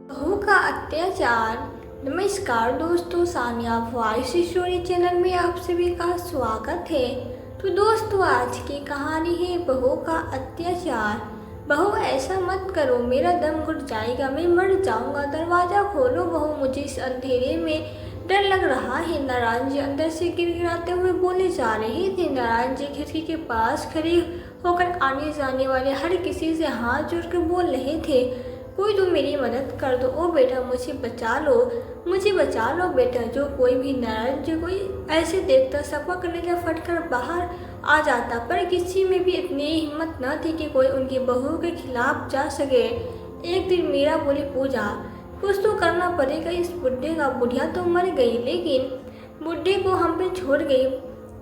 बहू का अत्याचार। नमस्कार दोस्तों, सानिया वॉइस स्टोरी चैनल में आप सभी का स्वागत है। तो दोस्तों, आज की कहानी है बहू का अत्याचार। बहू ऐसा मत करो, मेरा दम घुट जाएगा, मैं मर जाऊंगा। दरवाज़ा खोलो बहू, मुझे इस अंधेरे में डर लग रहा है। नारायण जी अंदर से गिड़गिड़ाते हुए बोले जा रहे थे। नारायण जी खिड़की के पास खड़े होकर आने जाने वाले हर किसी से हाथ जोड़कर बोल रहे थे, कोई तो मेरी मदद कर दो। ओ बेटा, मुझे बचा लो, मुझे बचा लो बेटा। जो कोई भी नारायण जी को ऐसे देखता सबका कलेजा फटकर बाहर आ जाता, पर किसी में भी इतनी हिम्मत न थी कि कोई उनकी बहू के खिलाफ जा सके। एक दिन मीरा बोली, पूजा कुछ तो करना पड़ेगा, इस बुढ़े का बुढ़िया तो मर गई लेकिन बुढ़े को हम पे छोड़ गई।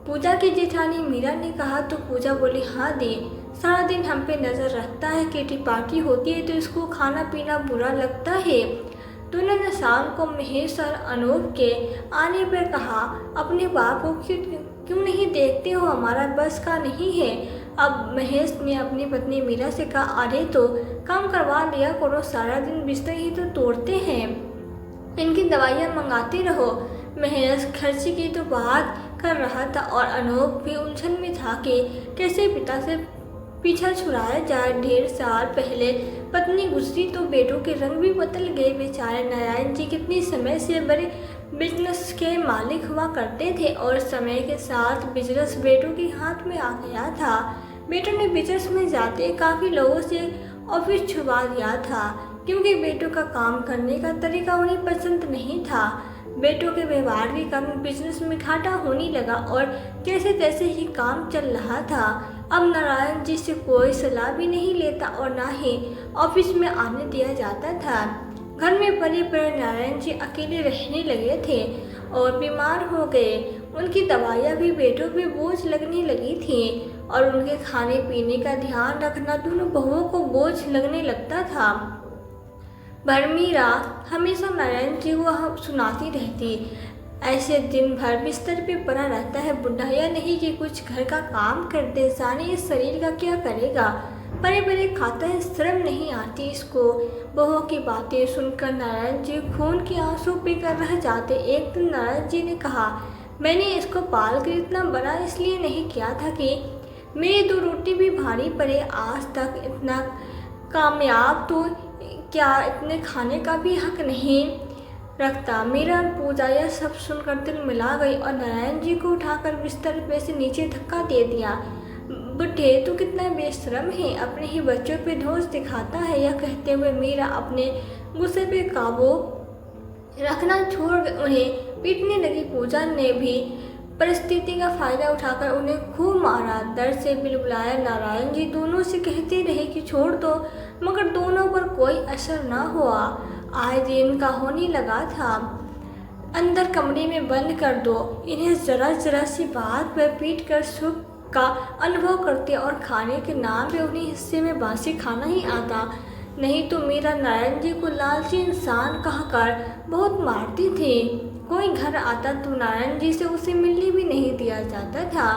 पूजा की जेठानी मीरा ने कहा तो पूजा बोली, हाँ दी, सारा दिन हम पे नज़र रखता है, किटी पार्टी होती है तो इसको खाना पीना बुरा लगता है। दोनों ने शाम को महेश और अनूप के आने पर कहा, अपने बाप को क्यों नहीं देखते हो, हमारा बस का नहीं है। अब महेश ने अपनी पत्नी मीरा से कहा, अरे तो काम करवा लिया करो, सारा दिन बिस्तर ही तो तोड़ते हैं, इनकी दवाइयाँ मंगाते रहो। महेश खर्च की तो बात कर रहा था और अनूप भी उलझन में था कि कैसे पिता से पीछा छुड़ाया जाए। 1.5 साल पहले पत्नी गुजरी तो बेटों के रंग भी बदल गए। बेचारे नारायण जी कितने समय से बड़े बिजनेस के मालिक हुआ करते थे और समय के साथ बिजनेस बेटों के हाथ में आ गया था। बेटों ने बिजनेस में जाते काफ़ी लोगों से ऑफिस छुड़वा दिया था, क्योंकि बेटों का काम करने का तरीका उन्हें पसंद नहीं था। बेटों के व्यवहार के कारण बिजनेस में घाटा होने लगा और जैसे तैसे ही काम चल रहा था। अब नारायण जी से कोई सलाह भी नहीं लेता और ना ही ऑफिस में आने दिया जाता था। घर में पड़े पड़े नारायण जी अकेले रहने लगे थे और बीमार हो गए। उनकी दवाइयाँ भी बेटों पे बोझ लगने लगी थी और उनके खाने पीने का ध्यान रखना दोनों बहुओं को बोझ लगने लगता था। मीरा हमेशा नारायण जी को सुनाती रहती, ऐसे दिन भर बिस्तर पे पड़ा रहता है, बुढ़ाया नहीं कि कुछ घर का काम कर दे, जाने इस शरीर का क्या करेगा, बड़े बड़े खाता है, शर्म नहीं आती इसको। बहू की बातें सुनकर नारायण जी खून के आंसू पीकर रह जाते। एक दिन नारायण जी ने कहा, मैंने इसको पाल कर इतना बड़ा इसलिए नहीं किया था कि मेरी 2 रोटी भी भारी पड़े। आज तक इतना कामयाब तो क्या इतने खाने का भी हक नहीं रखता। मेरा पूजा यह सब सुनकर दिल मिला गई और नारायण जी को उठाकर बिस्तर पे से नीचे धक्का दे दिया। बुढ़े तू कितना बेशरम है, अपने ही बच्चों पे दोष दिखाता है। यह कहते हुए मीरा अपने गुस्से पे काबू रखना छोड़ उन्हें पीटने लगी। पूजा ने भी परिस्थिति का फायदा उठाकर उन्हें खूब मारा, दर्द से बिलबिलाया। नारायण जी दोनों से कहते रहे कि छोड़ दो, मगर दोनों पर कोई असर न हुआ। आए दिन का होने लगा था, अंदर कमरे में बंद कर दो, इन्हें जरा जरा सी बात पर पीट कर सुख का अनुभव करते और खाने के नाम पे उन्हें हिस्से में बासी खाना ही आता। नहीं तो मेरा नारायण जी को लालची इंसान कहकर बहुत मारती थी। कोई घर आता तो नारायण जी से उसे मिलने भी नहीं दिया जाता था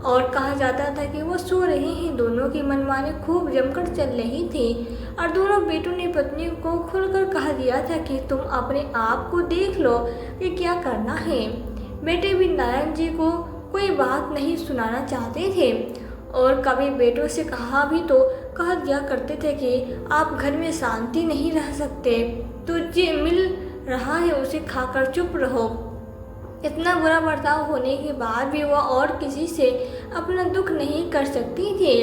और कहा जाता था कि वो सो रहे हैं। दोनों की मनमानी खूब जमकर चल रही थी और दोनों बेटों ने पत्नी को खुलकर कह दिया था कि तुम अपने आप को देख लो कि क्या करना है। बेटे भी नारायण जी को कोई बात नहीं सुनाना चाहते थे और कभी बेटों से कहा भी तो कह दिया करते थे कि आप घर में शांति नहीं रह सकते, तो जो मिल रहा है उसे खाकर चुप रहो। इतना बुरा बर्ताव होने के बाद भी वह और किसी से अपना दुख नहीं कर सकती थी,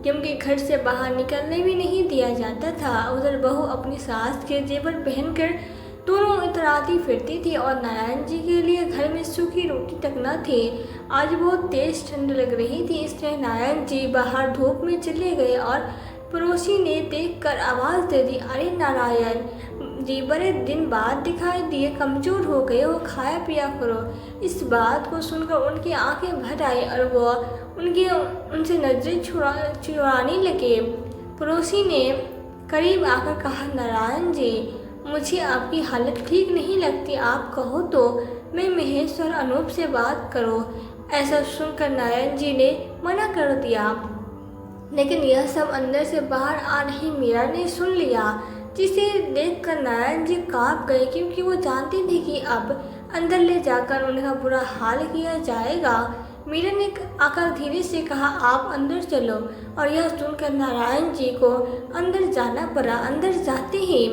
क्योंकि घर से बाहर निकलने भी नहीं दिया जाता था। उधर बहू अपनी सास के जेवर पहनकर दोनों इतराती फिरती थी और नारायण जी के लिए घर में सूखी रोटी तक न थी। आज बहुत तेज ठंड लग रही थी, इसलिए नारायण जी बाहर धूप में चले गए और पड़ोसी ने देखकर आवाज़ दे दी, अरे नारायण जी बड़े दिन बाद दिखाई दिए, कमज़ोर हो गए हो, खाया पिया करो। इस बात को सुनकर उनकी आंखें भर आई और वह उनसे नजरें चुराने लगे। पड़ोसी ने करीब आकर कहा, नारायण जी मुझे आपकी हालत ठीक नहीं लगती, आप कहो तो मैं महेश और अनूप से बात करो। ऐसा सुनकर नारायण जी ने मना कर दिया, लेकिन यह सब अंदर से बाहर आ रही मीरा ने सुन लिया। जिसे देखकर नारायण जी कांप गए, क्योंकि वो जानते थे कि अब अंदर ले जाकर उनका बुरा हाल किया जाएगा। मीरा ने आकर धीरे से कहा, आप अंदर चलो। और यह सुनकर नारायण जी को अंदर जाना पड़ा। अंदर जाते ही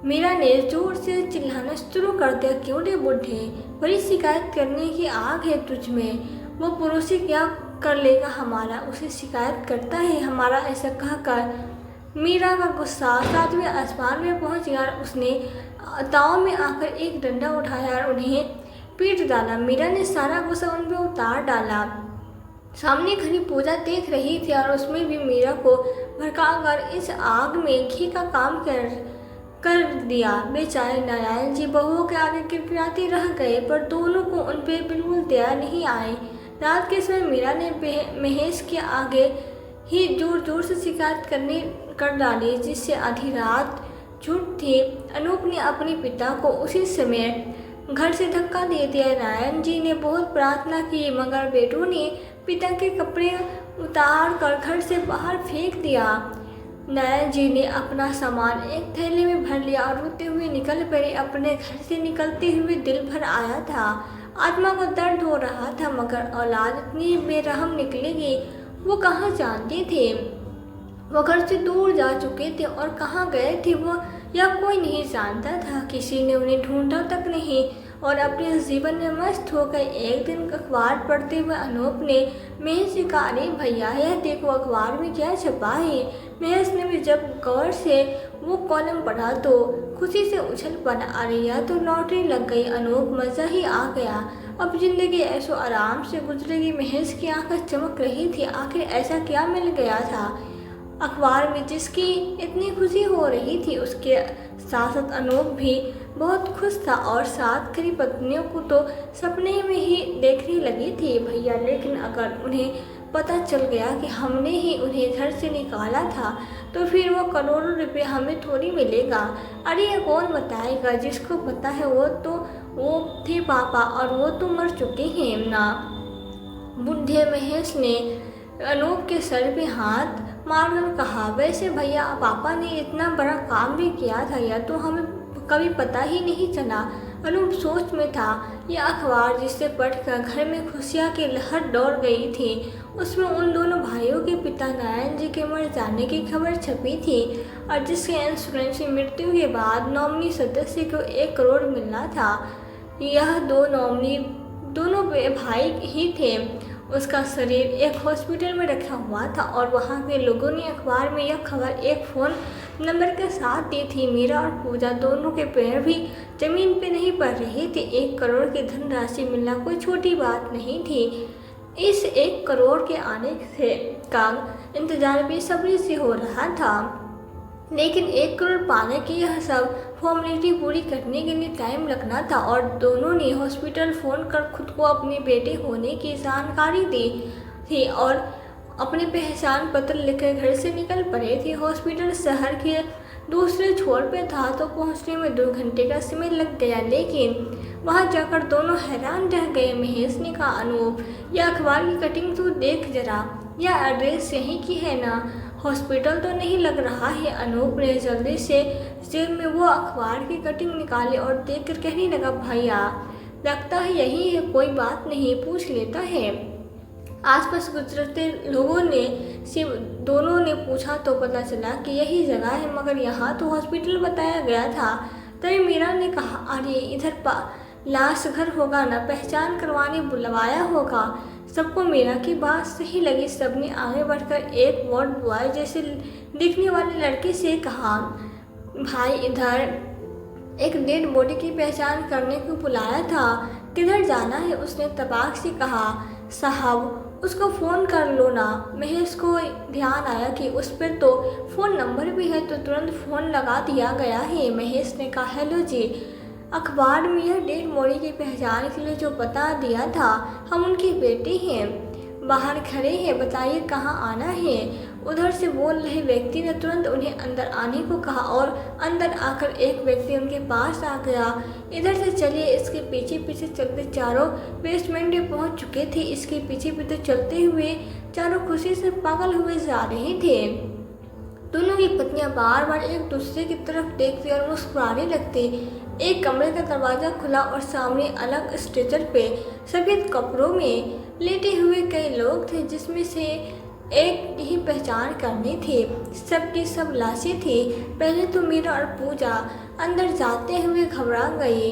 मीरा ने जोर से चिल्लाना शुरू कर दिया, क्यों रे बुढ़े, बड़ी शिकायत करने की आग है तुझ में। वो पुरुष ही क्या कर लेगा हमारा, उसे शिकायत करता है हमारा। ऐसा कहकर मीरा का गुस्सा सातवें आसमान में पहुंच गया और उसने ताव में आकर एक डंडा उठाया और उन्हें पीट डाला। मीरा ने सारा गुस्सा उन पर उतार डाला। सामने खड़ी पूजा देख रही थी और उसमें भी मीरा को भड़काकर इस आग में घी का काम कर दिया। बेचारे नारायण जी बहुओं के आगे किरकिराते रह गए, पर दोनों को उन पर बिल्कुल दया नहीं आई। रात के समय मीरा ने महेश के आगे ही जोर जोर से शिकायत कर डाली, जिससे आधी रात छूट थी। अनूप ने अपने पिता को उसी समय घर से धक्का दे दिया। नारायण जी ने बहुत प्रार्थना की, मगर बेटों ने पिता के कपड़े उतार कर घर से बाहर फेंक दिया। नारायण जी ने अपना सामान एक थैले में भर लिया और रोते हुए निकल पड़े। अपने घर से निकलते हुए दिल भर आया था, आत्मा को दर्द हो रहा था, मगर औलाद इतनी बेरहम निकलेगी वो कहाँ जानते थे। वो घर से दूर जा चुके थे और कहाँ गए थे वो या कोई नहीं जानता था। किसी ने उन्हें ढूंढा तक नहीं और अपने जीवन में मस्त हो गए। एक दिन अखबार पढ़ते हुए अनूप ने महेश से कहा, अरे भैया यह देखो अखबार में क्या छपा है। महेश ने भी जब गौर से वो कॉलम पढ़ा तो खुशी से उछल पड़ा, अरे यह तो लॉटरी लग गई। अनूप मज़ा ही आ गया, अब जिंदगी ऐसो आराम से गुजरेगी। महेश की आंखें चमक रही थी, आखिर ऐसा क्या मिल गया था अखबार में जिसकी इतनी खुशी हो रही थी। उसके साथ साथ अनूप भी बहुत खुश था और साथ खरी पत्नियों को तो सपने में ही देखने लगी थी भैया। लेकिन अगर उन्हें पता चल गया कि हमने ही उन्हें घर से निकाला था तो फिर वो करोड़ों रुपए हमें थोड़ी मिलेगा। अरे ये कौन बताएगा, जिसको पता है वो थे पापा और वो तो मर चुके हैं ना। बुढ़े महेश ने अनूप के सर पे हाथ मारकर कहा, वैसे भैया पापा ने इतना बड़ा काम भी किया था, या तो हमें कभी पता ही नहीं चला। अनूप सोच में था। यह अखबार जिसे पढ़कर घर में खुशियाँ की लहर दौड़ गई थी, उसमें उन दोनों भाइयों के पिता नारायण जी के मर जाने की खबर छपी थी और जिसके इंश्योरेंस में मृत्यु के बाद नॉमिनी सदस्य को 1 करोड़ मिलना था। यह दोनों भाई ही थे। उसका शरीर एक हॉस्पिटल में रखा हुआ था और वहाँ के लोगों ने अखबार में यह खबर एक फ़ोन नंबर के साथ दी थी। मीरा और पूजा दोनों के पैर भी जमीन पे नहीं पड़ रहे थे। 1 करोड़ की धनराशि मिलना कोई छोटी बात नहीं थी। इस 1 करोड़ के आने का इंतजार बेसब्री से हो रहा था, लेकिन 1 करोड़ पाने की यह सब फॉर्मेलिटी पूरी करने के लिए टाइम लगना था। और दोनों ने हॉस्पिटल फ़ोन कर खुद को अपने बेटे होने की जानकारी दी थी और अपने पहचान पत्र लेकर घर से निकल पड़े थे। हॉस्पिटल शहर के दूसरे छोर पे था तो पहुंचने में 2 घंटे का समय लग गया, लेकिन वहां जाकर दोनों हैरान रह गए। महेश ने कहा, अनूप यह अखबार की कटिंग तो देख जरा, यह एड्रेस यहीं की है ना, हॉस्पिटल तो नहीं लग रहा है। अनूप ने जल्दी से जेब में वो अखबार की कटिंग निकाली और देखकर कहने लगा, भैया लगता है यही है, कोई बात नहीं, पूछ लेता है। आसपास गुजरते लोगों ने से दोनों ने पूछा तो पता चला कि यही जगह है, मगर यहाँ तो हॉस्पिटल बताया गया था। तभी मीरा ने कहा, अरे इधर लाश घर होगा ना, पहचान करवाने बुलवाया होगा। सबको मीरा की बात सही लगी। सबने आगे बढ़कर एक वार्ड बॉय जैसे दिखने वाले लड़के से कहा, भाई इधर एक डेड बॉडी की पहचान करने को बुलाया था, किधर जाना है? उसने तबाक से कहा, साहब उसको फ़ोन कर लो ना। महेश को ध्यान आया कि उस पर तो फ़ोन नंबर भी है, तो तुरंत फ़ोन लगा दिया गया है। महेश ने कहा, हेलो जी, अखबार में यह डेड बॉडी की पहचान के लिए जो बता दिया था, हम उनके बेटे हैं, बाहर खड़े हैं, बताइए कहाँ आना है। उधर से बोल रहे व्यक्ति ने तुरंत उन्हें अंदर आने को कहा और अंदर आकर एक व्यक्ति उनके पास आ गया। इधर से चलिए। इसके पीछे पीछे चलते चारों बेसमेंट में पहुंच चुके थे। इसके पीछे पीछे चलते हुए चारों खुशी से पागल हुए जा रहे थे। दोनों की पत्नियां बार बार एक दूसरे की तरफ देखती और मुस्कुराने लगती। एक कमरे का दरवाजा खुला और सामने अलग स्ट्रेचर पे सफेद कपड़ों में लेटे हुए कई लोग थे, जिसमें से एक ही पहचान करनी थी। सबकी सब लाशें थी। पहले तो मीरा और पूजा अंदर जाते हुए घबरा गई।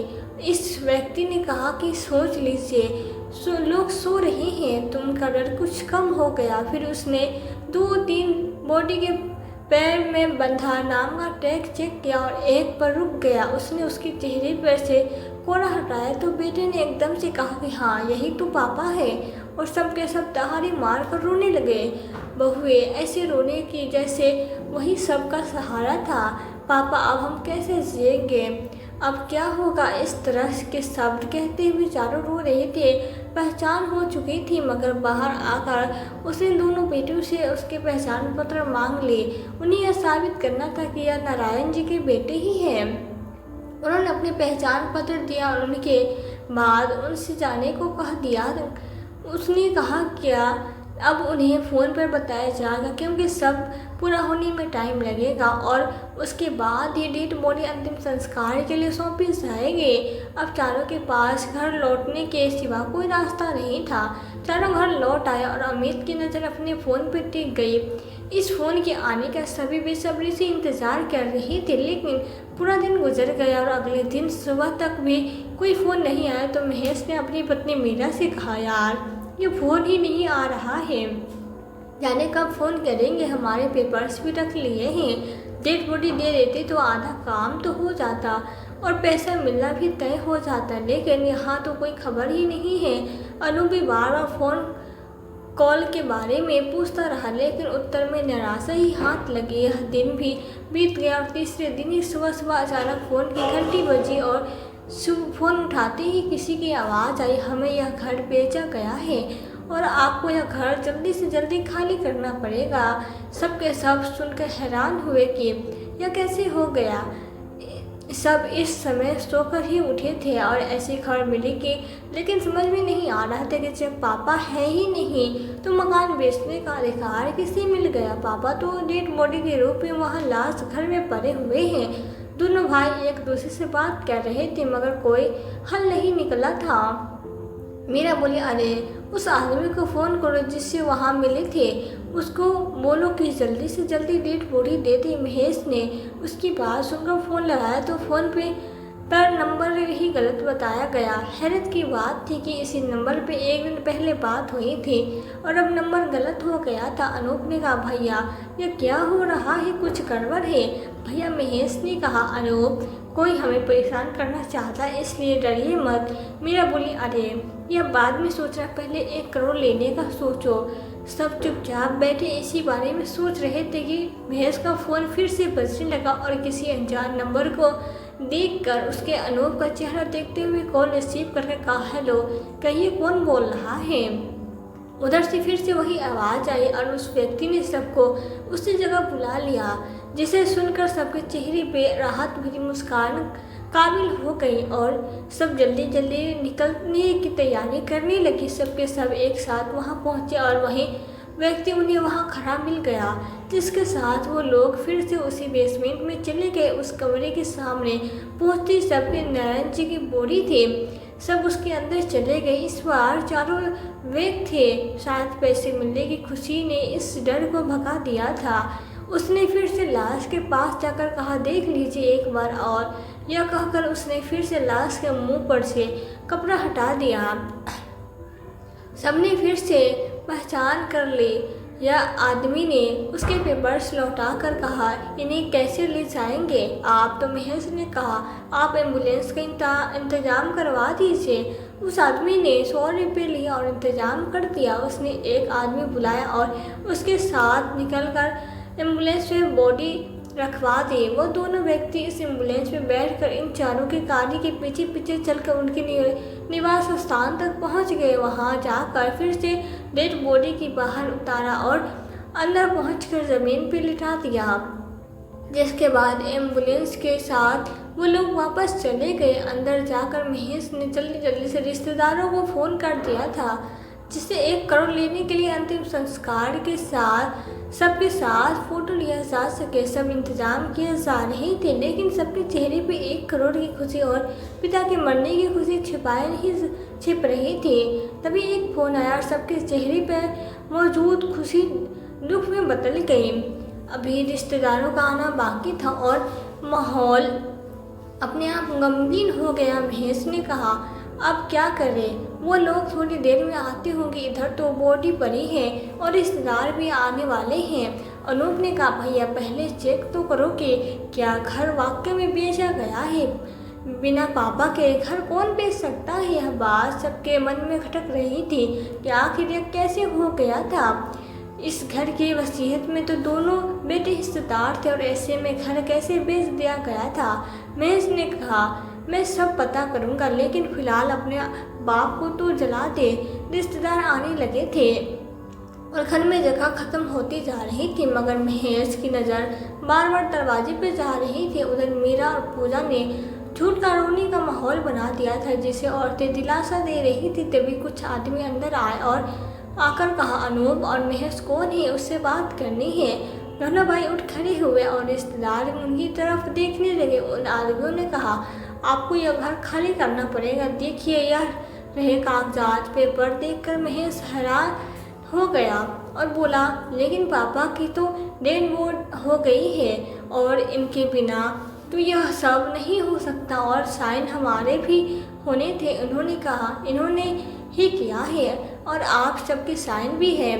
इस व्यक्ति ने कहा कि सोच लीजिए, लोग सो रहे हैं, तुमका डर कुछ कम हो गया। फिर उसने 2-3 बॉडी के पैर में बंधा नाम का टैग चेक किया और एक पर रुक गया। उसने उसके चेहरे पर से कोड़ा हटाया तो बेटे ने एकदम से कहा कि हाँ, यही तो पापा है, और सब के सब दहाड़ी मार कर रोने लगे। बहुए ऐसे रोने की जैसे वही सबका सहारा था। पापा, अब हम कैसे जिएंगे, अब क्या होगा? इस तरह के शब्द कहते हुए चारों रो रहे थे। पहचान हो चुकी थी, मगर बाहर आकर उसने दोनों बेटों से उसके पहचान पत्र मांग लिए। उन्हें यह साबित करना था कि यह नारायण जी के बेटे ही हैं। उन्होंने अपने पहचान पत्र दिया और उनके बाद उनसे जाने को कह दिया। उसने कहा क्या अब उन्हें फ़ोन पर बताया जाएगा, क्योंकि सब पूरा होने में टाइम लगेगा और उसके बाद ही डेड बॉडी अंतिम संस्कार के लिए सौंपी जाएगी। अब चारों के पास घर लौटने के सिवा कोई रास्ता नहीं था। चारों घर लौट आए और अमित की नज़र अपने फ़ोन पर टिक गई। इस फ़ोन के आने का सभी बेसब्री से इंतज़ार कर रहे थे, लेकिन पूरा दिन गुजर गया और अगले दिन सुबह तक भी कोई फ़ोन नहीं आया। तो महेश ने अपनी पत्नी मीरा से कहा, यार ये फ़ोन ही नहीं आ रहा है, जाने कब फ़ोन करेंगे, हमारे पेपर्स भी रख लिए हैं, डेड बॉडी दे देते तो आधा काम तो हो जाता और पैसा मिलना भी तय हो जाता, लेकिन यहाँ तो कोई खबर ही नहीं है। अनु भी बार बार फ़ोन कॉल के बारे में पूछता रहा, लेकिन उत्तर में निराशा ही हाथ लगी। यह दिन भी बीत गया और तीसरे दिन ही सुबह सुबह अचानक फ़ोन की घंटी बजी और फ़ोन उठाते ही किसी की आवाज़ आई, हमें यह घर बेचा गया है और आपको यह घर जल्दी से जल्दी खाली करना पड़ेगा। सबके सब सुनकर हैरान हुए कि यह कैसे हो गया। सब इस समय सोकर ही उठे थे और ऐसी खबर मिली कि, लेकिन समझ में नहीं आ रहा था कि जब पापा है ही नहीं तो मकान बेचने का अधिकार किसे मिल गया। पापा तो डेड बॉडी के रूप में वहाँ लाश घर में पड़े हुए हैं। दोनों भाई एक दूसरे से बात कर रहे थे, मगर कोई हल नहीं निकला था। मीरा बोली, अरे उस आदमी को फ़ोन करो जिससे वहाँ मिले थे, उसको बोलो कि जल्दी से जल्दी डेड बॉडी दे दे। महेश ने उसकी बात सुनकर फ़ोन लगाया तो फ़ोन पर नंबर ही गलत बताया गया। हैरत की बात थी कि इसी नंबर पे एक दिन पहले बात हुई थी और अब नंबर गलत हो गया था। अनूप ने कहा, भैया यह क्या हो रहा है, कुछ गड़बड़ है। भैया, महेश ने कहा, अनूप कोई हमें परेशान करना चाहता है, इसलिए डरिए मत। मीरा बोली, अरे यह बाद में सोचना, पहले 1 करोड़ लेने का सोचो। सब चुपचाप बैठे इसी बारे में सोच रहे थे कि महेश का फ़ोन फिर से बजने लगा और किसी अनजान नंबर को देखकर उसके अनूप का चेहरा देखते हुए कॉल रिसीव करके कहा, हेलो, कहिए कौन बोल रहा है। उधर से फिर से वही आवाज़ आई और उस व्यक्ति ने सबको उसी जगह बुला लिया, जिसे सुनकर सबके चेहरे पे राहत भरी मुस्कान काबिल हो गई और सब जल्दी जल्दी निकलने की तैयारी करने लगी। सबके सब एक साथ वहाँ पहुँचे और वहीं व्यक्ति उन्हें वहाँ खड़ा मिल गया, जिसके साथ वो लोग फिर से उसी बेसमेंट में चले गए। उस कमरे के सामने पहुँचते सबके नारायण जी की बॉडी थे, सब उसके अंदर चले गए। इस बार चारों व्यक्ति थे। शायद पैसे मिलने की खुशी ने इस डर को भगा दिया था। उसने फिर से लाश के पास जाकर कहा, देख लीजिए एक बार और। यह कहकर उसने फिर से लाश के मुंह पर से कपड़ा हटा दिया। सबने फिर से पहचान कर ली। यह आदमी ने उसके पेपर्स लौटा कर कहा, इन्हें कैसे ले जाएंगे आप? तो महेश ने कहा, आप एम्बुलेंस का इंतजाम करवा दीजिए। उस आदमी ने 100 रुपये लिया और इंतजाम कर दिया। उसने एक आदमी बुलाया और उसके साथ निकलकर एम्बुलेंस में बॉडी रखवा दी। वो दोनों व्यक्ति इस एम्बुलेंस में बैठकर इन चारों की गाड़ी के पीछे पीछे चलकर उनके निवास स्थान तक पहुंच गए। वहां जाकर फिर से डेड बॉडी की बाहर उतारा और अंदर पहुंचकर ज़मीन पर लिटा दिया, जिसके बाद एम्बुलेंस के साथ वो लोग वापस चले गए। अंदर जाकर महेश ने जल्दी जल्दी से रिश्तेदारों को फ़ोन कर दिया था, जिसे 1 करोड़ लेने के लिए अंतिम संस्कार के साथ सबके साथ फोटो लिया जा सके। सब इंतजाम किए जा रहे थे, लेकिन सबके चेहरे पे 1 करोड़ की खुशी और पिता के मरने की खुशी छिप रही थी। तभी एक फोन आया और सबके चेहरे पर मौजूद खुशी दुख में बदल गई। अभी रिश्तेदारों का आना बाकी था और माहौल अपने आप गमगीन हो गया। महेश ने कहा, अब क्या करें? वो लोग थोड़ी देर में आते होंगे, इधर तो बॉडी पड़ी है और रिश्तेदार भी आने वाले हैं। अनूप ने कहा, भैया पहले चेक तो करो कि क्या घर वाकई में बेचा गया है। बिना पापा के घर कौन बेच सकता है? यह बात सबके मन में खटक रही थी कि आखिर यह कैसे हो गया था। इस घर की वसीयत में तो दोनों बेटे हिस्सेदार थे और ऐसे में घर कैसे बेच दिया गया था। महेश ने कहा, मैं सब पता करूंगा, लेकिन फिलहाल अपने बाप को तो जला दे। रिश्तेदार आने लगे थे और घर में जगह खत्म होती जा रही थी, मगर महेश की नज़र बार बार दरवाजे पे जा रही थी। उधर मीरा और पूजा ने झूठ का रोने का माहौल बना दिया था, जिसे औरतें दिलासा दे रही थी। तभी कुछ आदमी अंदर आए और आकर कहा, अनूप और महेश कौन है? उससे बात करनी है। दोनों भाई उठ खड़े हुए और रिश्तेदार उनकी तरफ देखने लगे। उन आदमियों ने कहा, आपको यह घर खाली करना पड़ेगा। देखिए, यह रहे कागजात। पेपर देखकर महेश हैरान हो गया और बोला, लेकिन पापा की तो डेड बॉडी हो गई है और इनके बिना तो यह सब नहीं हो सकता और साइन हमारे भी होने थे। उन्होंने कहा, इन्होंने ही किया है और आप सबके साइन भी है।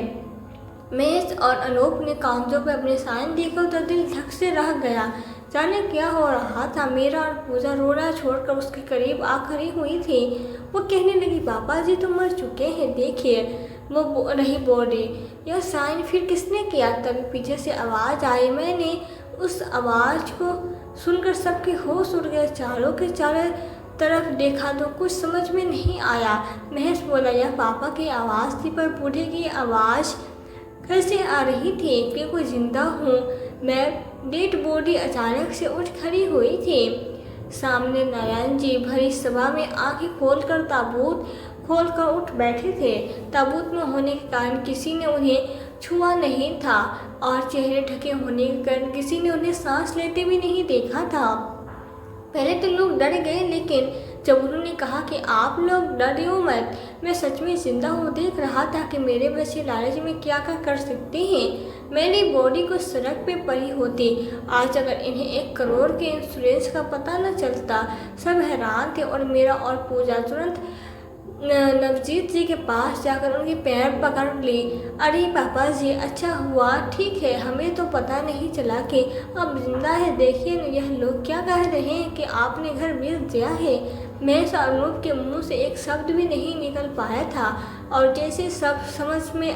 महेश और अनूप ने कागजों पर अपने साइन देखो तो दिल धक से रह गया। जाने क्या हो रहा था। मीरा और पूजा रोना छोड़कर उसके करीब आ खड़ी हुई थी। वो कहने लगी, पापा जी तो मर चुके हैं, देखिए वो रही बॉडी। यह साइन फिर किसने किया? तभी पीछे से आवाज़ आई। मैंने उस आवाज़ को सुनकर सबके होश उड़ गए। चारों के चारों तरफ देखा तो कुछ समझ में नहीं आया। महेश बोला, यह पापा की आवाज़ थी, पर बूढ़े की आवाज़ कैसे आ रही थी कि कोई जिंदा हूँ मैं? डेड बॉडी अचानक से उठ खड़ी हुई थी। सामने नारायण जी भरी सभा में आंखें खोलकर ताबूत खोलकर उठ बैठे थे। ताबूत में होने के कारण किसी ने उन्हें छुआ नहीं था और चेहरे ढके होने के कारण किसी ने उन्हें सांस लेते भी नहीं देखा था। पहले तो लोग डर गए, लेकिन जब उन्होंने कहा कि आप लोग डरियो मत, मैं सच में जिंदा हूँ, देख रहा था कि मेरे बच्चे लालच में क्या क्या कर सकते हैं। मेरी बॉडी को सड़क पे पड़ी होती आज अगर इन्हें 1 करोड़ के इंश्योरेंस का पता न चलता। सब हैरान थे और मेरा और पूजा तुरंत नवजीत जी के पास जाकर उनके पैर पकड़ ली। अरे पापा जी, अच्छा हुआ, ठीक है, हमें तो पता नहीं चला कि अब जिंदा है। देखिए यह लोग क्या कह रहे हैं कि आपने घर बेच दिया है। महेश और अनूप के मुंह से एक शब्द भी नहीं निकल पाया था और जैसे सब समझ में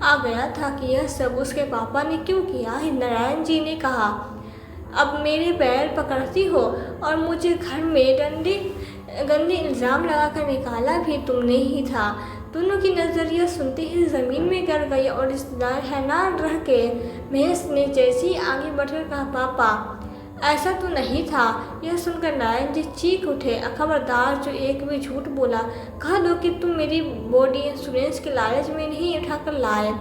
आ गया था कि यह सब उसके पापा ने क्यों किया है। नारायण जी ने कहा, अब मेरे पैर पकड़ती हो और मुझे घर में गंदे इल्ज़ाम लगाकर निकाला भी तुमने ही था। दोनों की नज़रिया सुनते ही ज़मीन में गिर गई और रिश्तेदार हैरान रह गए। महेश ने जैसे ही आगे बढ़कर कहा, पापा ऐसा तो नहीं था। यह सुनकर नारायण जी चीख उठे, खबरदार जो एक भी झूठ बोला, कह दो कि तुम मेरी बॉडी इंश्योरेंस के लालच में नहीं उठाकर लाए,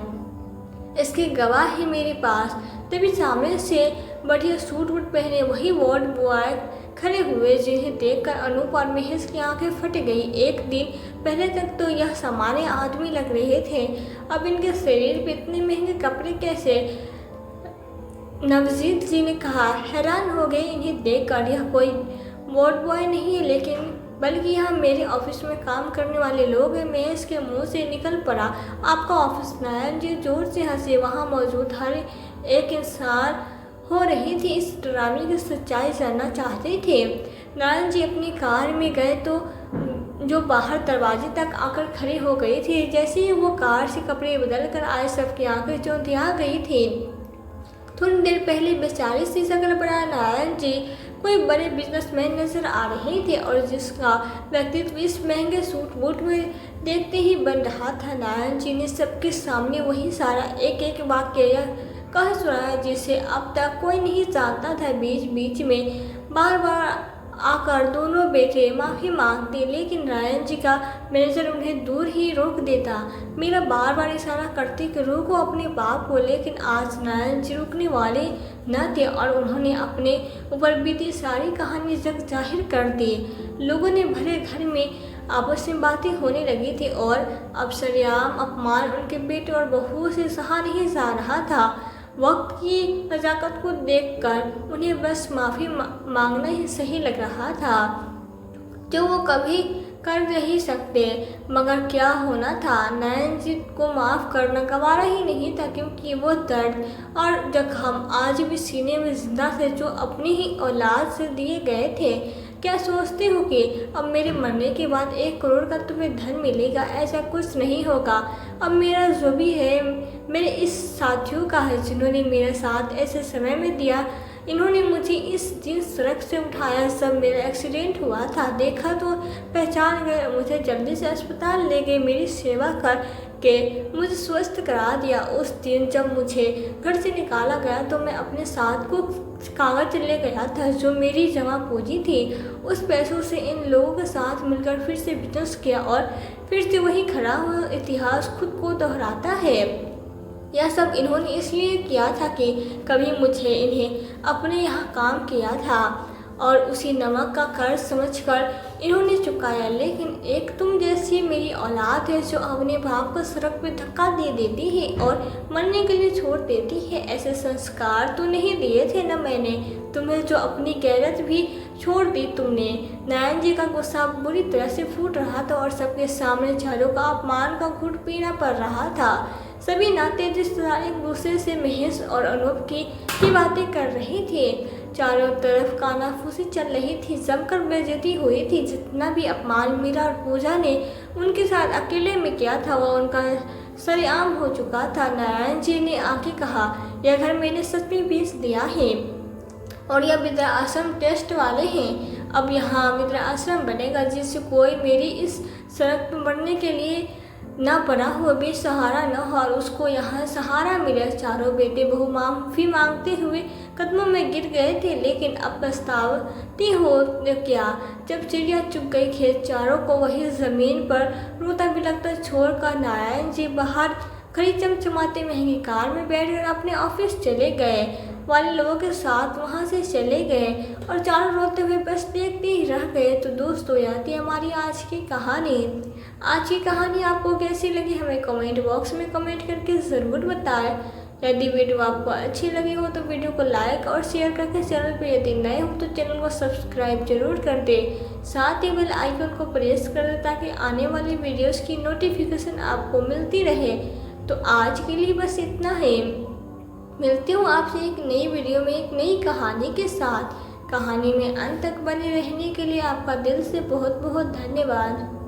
इसके गवाह है मेरे पास। तभी सामने से बढ़िया सूट वूट पहने वही वार्ड बॉय खड़े हुए, जिन्हें देखकर अनूप और महेश की आंखें फट गई। एक दिन पहले तक तो यह सामान्य आदमी लग रहे थे, अब इनके शरीर पे इतने महंगे कपड़े कैसे? नवजीत जी ने कहा, हैरान हो गए इन्हें देखकर। यह कोई वार्ड बॉय नहीं है, लेकिन बल्कि यह मेरे ऑफिस में काम करने वाले लोग हैं। महेश के मुंह से निकल पड़ा, आपका ऑफिस? नारायण जी जोर से हंसे। वहाँ मौजूद हर एक इंसान हो रही थी इस ड्रामे की सच्चाई जानना चाहते थे। नारायण जी अपनी कार में गए तो जो बाहर दरवाजे तक आकर खड़े हो गए थे। जैसे ही वो कार से कपड़े बदल कर आए, सबकी आंखें चौंधिया गई थी। थोड़ी देर पहले बेचारी सी शक्ल पर नारायण जी कोई बड़े बिजनेसमैन नजर आ रहे थे और जिसका व्यक्तित्व इस महंगे सूट बूट में देखते ही बन रहा था। नारायण जी ने सबके सामने वही सारा एक एक वाक्य कह सुनाया जिसे अब तक कोई नहीं जानता था। बीच बीच में बार बार आकर दोनों बेटे माफ़ी मांगते, लेकिन नारायण जी का मैनेजर उन्हें दूर ही रोक देता। मीरा बार बार इशारा करती कि रोको अपने बाप को, लेकिन आज नारायण जी रुकने वाले न थे और उन्होंने अपने ऊपर बीती सारी कहानी जग जाहिर कर दी। लोगों ने भरे घर में आपस में बातें होने लगी थी और अब सरेआम अपमान उनके बेटे और बहू से सहा नहीं जा रहा था। वक्त की नज़ाकत को देखकर उन्हें बस माफ़ी मांगना ही सही लग रहा था, जो वो कभी कर नहीं सकते। मगर क्या होना था, नारायण जी को माफ़ करना गवारा ही नहीं था, क्योंकि वो दर्द और जख्म आज भी सीने में जिंदा थे जो अपनी ही औलाद से दिए गए थे। क्या सोचते हो कि अब मेरे मरने के बाद 1 करोड़ का तुम्हें धन मिलेगा? ऐसा कुछ नहीं होगा। अब मेरा जो भी है मेरे इस साथियों का है, जिन्होंने मेरा साथ ऐसे समय में दिया। इन्होंने मुझे इस दिन सड़क से उठाया, जब मेरा एक्सीडेंट हुआ था। देखा तो पहचान गए, मुझे जल्दी से अस्पताल ले गए, मेरी सेवा कर के मुझे स्वस्थ करा दिया। उस दिन जब मुझे घर से निकाला गया तो मैं अपने साथ को कागज ले गया था जो मेरी जमा पूंजी थी। उस पैसों से इन लोगों के साथ मिलकर फिर से बिजनेस किया और फिर से वही खड़ा हुआ इतिहास खुद को दोहराता है। यह सब इन्होंने इसलिए किया था कि कभी मुझे इन्हें अपने यहाँ काम किया था और उसी नमक का कर्ज समझकर इन्होंने चुकाया। लेकिन एक तुम जैसी मेरी औलाद है जो अपने बाप को सड़क पे धक्का दे देती है और मरने के लिए छोड़ देती है। ऐसे संस्कार तो नहीं दिए थे ना मैंने तुम्हें, जो अपनी गैरत भी छोड़ दी तुमने। नारायण जी का गुस्सा बुरी तरह से फूट रहा था और सबके सामने चारों का अपमान का घूंट पीना पड़ रहा था। सभी नाते रिश्तेदार एक दूसरे से महेश और अनूप की बातें कर रहे थे। चारों तरफ कानाफूसी चल रही थी, जमकर बेइज्जती हुई थी। जितना भी अपमान मीरा और पूजा ने उनके साथ अकेले में किया था वह उनका सरेआम हो चुका था। नारायण जी ने आके कहा, यह घर मैंने सच में बेच दिया है और यह वृद्धाश्रम ट्रस्ट वाले हैं। अब यहाँ वृद्धाश्रम बनेगा जिससे कोई मेरी इस सड़क पर मरने के लिए न पड़ा हो, बेसहारा न हो और उसको यहाँ सहारा मिले। चारों बेटे बहू माफ़ी मांगते हुए कदमों में गिर गए थे, लेकिन अब पछताते हो क्या? जब चिड़िया चुग गई खेत, चारों को वही ज़मीन पर रोता बिलखता छोड़कर नारायण जी बाहर खड़ी चमचमाते महंगी कार में बैठकर अपने ऑफिस चले गए। वाले लोगों के साथ वहाँ से चले गए और चारों रोते हुए बस देखते ही रह गए। तो दोस्तों, यह थी हमारी आज की कहानी। आज की कहानी आपको कैसी लगी हमें कमेंट बॉक्स में कमेंट करके ज़रूर बताएं। यदि वीडियो आपको अच्छी लगी हो तो वीडियो को लाइक और शेयर करके चैनल पर यदि नए हो तो चैनल को सब्सक्राइब जरूर कर दें। साथ ही बेल आइकन को प्रेस कर दें ताकि आने वाली वीडियोस की नोटिफिकेशन आपको मिलती रहे। तो आज के लिए बस इतना है। मिलती हूँ आपसे एक नई वीडियो में एक नई कहानी के साथ। कहानी में अंत तक बने रहने के लिए आपका दिल से बहुत बहुत धन्यवाद।